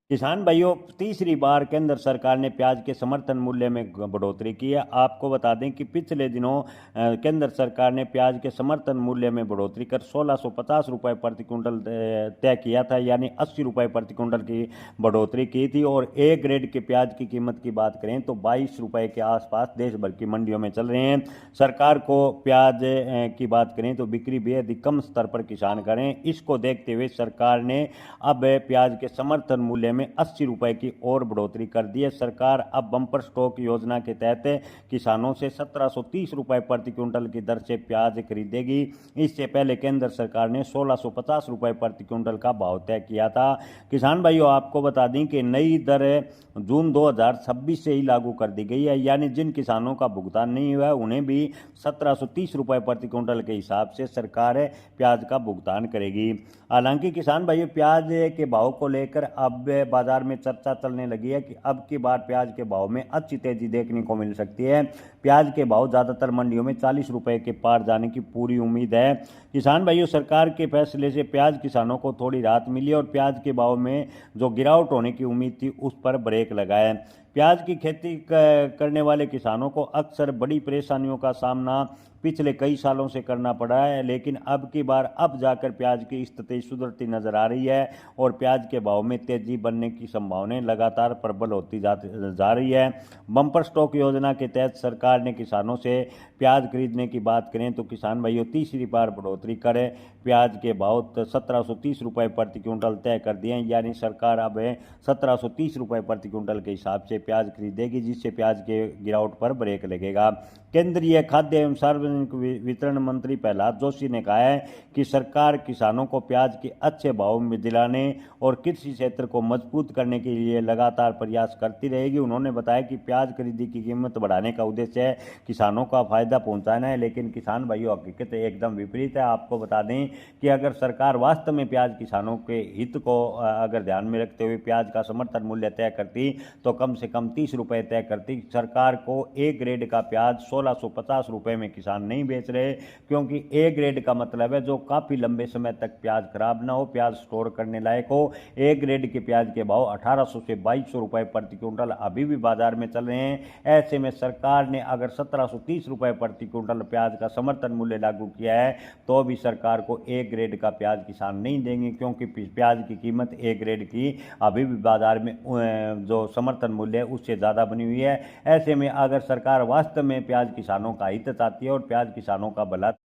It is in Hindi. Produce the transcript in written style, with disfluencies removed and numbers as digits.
किसान भाइयों, तीसरी बार केंद्र सरकार ने प्याज के समर्थन मूल्य में बढ़ोतरी की है। आपको बता दें कि पिछले दिनों केंद्र सरकार ने प्याज के समर्थन मूल्य में बढ़ोतरी कर 1650 रुपये प्रति क्विंटल तय किया था, यानी 80 रुपये प्रति क्विंटल की बढ़ोतरी की थी। और ए ग्रेड के प्याज की कीमत की बात करें तो 22 रुपये के आसपास देश भर की मंडियों में चल रहे हैं। सरकार को प्याज की बात करें तो बिक्री बेहद ही कम स्तर पर किसान करें। इसको देखते हुए सरकार ने अब प्याज के समर्थन मूल्य में 80 रुपए की और बढ़ोतरी कर दी है। सरकार अब बम्पर स्टॉक योजना के तहत किसानों से 1730 रुपए प्रति क्विंटल की दर से प्याज खरीदेगी। इससे पहले केंद्र सरकार ने 1650 रुपए प्रति क्विंटल का भाव तय किया था। किसान भाइयों, आपको बता दें कि नई दर जून 2026 से ही लागू कर दी गई है, यानी जिन किसानों का भुगतान नहीं हुआ है उन्हें भी 1730 रुपए प्रति क्विंटल के हिसाब से सरकार प्याज का भुगतान करेगी। हालांकि किसान भाइयों, प्याज के भाव को लेकर अब बाजार में चर्चा चलने लगी है कि अब की बार प्याज के भाव में अच्छी तेजी देखने को मिल सकती है। प्याज के भाव ज़्यादातर मंडियों में 40 रुपए के पार जाने की पूरी उम्मीद है। किसान भाइयों, सरकार के फैसले से प्याज किसानों को थोड़ी राहत मिली और प्याज के भाव में जो गिरावट होने की उम्मीद थी उस पर ब्रेक लगा है। प्याज की खेती करने वाले किसानों को अक्सर बड़ी परेशानियों का सामना पिछले कई सालों से करना पड़ा है, लेकिन अब की बार अब जाकर प्याज की स्थिति सुधरती नजर आ रही है और प्याज के भाव में तेजी बनने की संभावनाएं लगातार प्रबल होती जा रही है। बम्पर स्टॉक योजना के तहत सरकार ने किसानों से प्याज खरीदने की बात करें तो किसान भाइयों तीसरी बार बढ़ोतरी करे प्याज के भाव 1730 रुपये प्रति क्विंटल तय कर दिए हैं, यानी सरकार अब 1730 रुपये प्रति क्विंटल के हिसाब से प्याज खरीदेगी, जिससे प्याज के गिरावट पर ब्रेक लगेगा। केंद्रीय खाद्य एवं सार्वजनिक वितरण मंत्री प्रहलाद जोशी ने कहा है कि सरकार किसानों को प्याज के अच्छे भाव में दिलाने और कृषि क्षेत्र को मजबूत करने के लिए लगातार प्रयास करती रहेगी। उन्होंने बताया कि प्याज खरीदी की कीमत बढ़ाने का उद्देश्य है किसानों का फायदा पहुंचाना है, लेकिन किसान भाइयों हकीकत एकदम विपरीत है। आपको बता दें कि अगर सरकार वास्तव में प्याज किसानों के हित को अगर ध्यान में रखते हुए प्याज का समर्थन मूल्य तय करती तो कम से कम 30 रुपये तय करती। सरकार को ए ग्रेड का प्याज 1650 रुपये में किसान नहीं बेच रहे, क्योंकि ए ग्रेड का मतलब है जो काफ़ी लंबे समय तक प्याज खराब ना हो, प्याज स्टोर करने लायक हो। ए ग्रेड के प्याज के भाव 1800 से 2200 रुपये प्रति क्विंटल अभी भी बाजार में चल रहे हैं। ऐसे में सरकार ने अगर 1730 रुपये प्रति क्विंटल प्याज का समर्थन मूल्य लागू किया है तो भी सरकार को ए ग्रेड का प्याज किसान नहीं देंगे, क्योंकि प्याज की कीमत ए ग्रेड की अभी भी बाजार में जो समर्थन मूल्य है उससे ज़्यादा बनी हुई है। ऐसे में अगर सरकार वास्तव में प्याज किसानों का हित चाहती है और प्याज किसानों का भला